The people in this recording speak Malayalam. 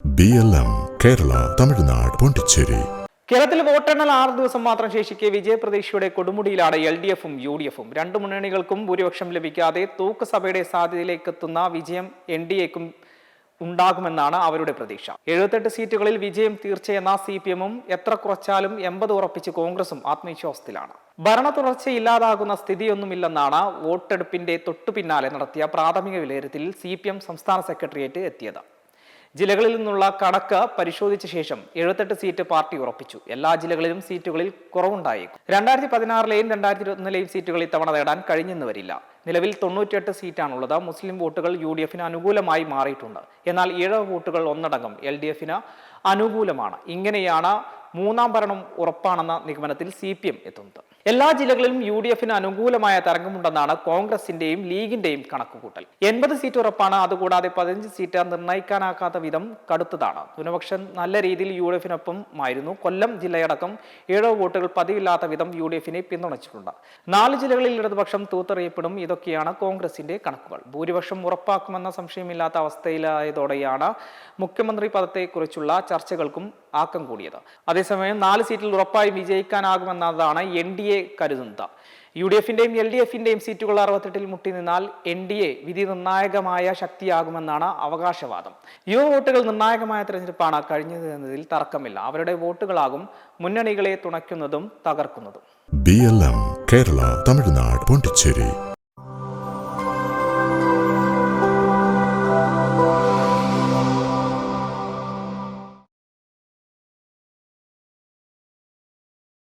BLM കേരള തമിഴ്നാട് പോണ്ടിച്ചേരി. കേരളത്തിൽ വോട്ടെണ്ണൽ 6 ദിവസം മാത്രം ശേഷിക്കെ വിജയപ്രതീക്ഷയുടെ കൊടുമുടിയിലാണ് LDF-ഉം UDF-ഉം. രണ്ടു മുന്നണികൾക്കും ഭൂരിപക്ഷം ലഭിക്കാതെ തൂക്കുസഭയുടെ സാധ്യതയിലേക്കെത്തുന്ന വിജയം NDA-ക്കും ഉണ്ടാകുമെന്നാണ് അവരുടെ പ്രതീക്ഷ. 78 സീറ്റുകളിൽ വിജയം തീർച്ചയെന്ന CPM-ഉം എത്ര കുറച്ചാലും 80 ഉറപ്പിച്ച് കോൺഗ്രസും ആത്മവിശ്വാസത്തിലാണ്. ഭരണ തുടർച്ചയില്ലാതാകുന്ന സ്ഥിതിയൊന്നുമില്ലെന്നാണ് വോട്ടെടുപ്പിന്റെ തൊട്ടുപിന്നാലെ നടത്തിയ പ്രാഥമിക വിലയിരുത്തലിൽ CPM സംസ്ഥാന സെക്രട്ടേറിയറ്റ് എത്തിയത്. ജില്ലകളിൽ നിന്നുള്ള കണക്ക് പരിശോധിച്ച ശേഷം 78 സീറ്റ് പാർട്ടി ഉറപ്പിച്ചു. എല്ലാ ജില്ലകളിലും സീറ്റുകളിൽ കുറവുണ്ടായേക്കും. 2016-ലെയും 2021-ലെയും സീറ്റുകൾ ഇത്തവണ നേടാൻ കഴിഞ്ഞെന്ന് വരില്ല. നിലവിൽ 98 സീറ്റാണുള്ളത്. മുസ്ലിം വോട്ടുകൾ UDF-ന് അനുകൂലമായി മാറിയിട്ടുണ്ട്. എന്നാൽ ഈഴവ വോട്ടുകൾ ഒന്നടങ്കം LDF-ന് അനുകൂലമാണ്. ഇങ്ങനെയാണ് മൂന്നാം ഭരണം ഉറപ്പാണെന്ന നിഗമനത്തിൽ CPM എത്തുന്നത്. എല്ലാ ജില്ലകളിലും UDF-ന് അനുകൂലമായ തരംഗമുണ്ടെന്നാണ് കോൺഗ്രസിന്റെയും ലീഗിന്റെയും കണക്കുകൂട്ടൽ. 80 സീറ്റ് ഉറപ്പാണ്. അതുകൂടാതെ 15 സീറ്റ് നിർണ്ണയിക്കാനാകാത്ത വിധം കടുത്തതാണ്. ന്യൂനപക്ഷം നല്ല രീതിയിൽ UDF-നൊപ്പമായിരുന്നു. കൊല്ലം ജില്ലയടക്കം 7 വോട്ടുകൾ പതിവില്ലാത്ത വിധം UDF-നെ പിന്തുണച്ചിട്ടുണ്ട്. 4 ജില്ലകളിൽ ഇടതുപക്ഷം തൂത്തെറിയപ്പെടും. ഇതൊക്കെയാണ് കോൺഗ്രസിന്റെ കണക്കുകൾ. ഭൂരിപക്ഷം ഉറപ്പാക്കുമെന്ന സംശയമില്ലാത്ത അവസ്ഥയിലായതോടെയാണ് മുഖ്യമന്ത്രി പദത്തെക്കുറിച്ചുള്ള ചർച്ചകൾക്കും ആക്കം കൂടിയത്. അതേസമയം 4 സീറ്റിൽ ഉറപ്പായി വിജയിക്കാനാകുമെന്നതാണ് NDA കരുതുന്നത്. UDF-ന്റെയും LDF-ന്റെയും സീറ്റുകൾ 68-ൽ മുട്ടി നിന്നാൽ NDA വിധി നിർണായകമായ ശക്തിയാകുമെന്നാണ് അവകാശവാദം. യുവ വോട്ടുകൾ നിർണായകമായ തെരഞ്ഞെടുപ്പാണ് കഴിഞ്ഞത് എന്നതിൽ തർക്കമില്ല. അവരുടെ വോട്ടുകളാകും മുന്നണികളെ തുണയ്ക്കുന്നതും തകർക്കുന്നതും. BLM കേരള തമിഴ്നാട് പോണ്ടിച്ചേരി.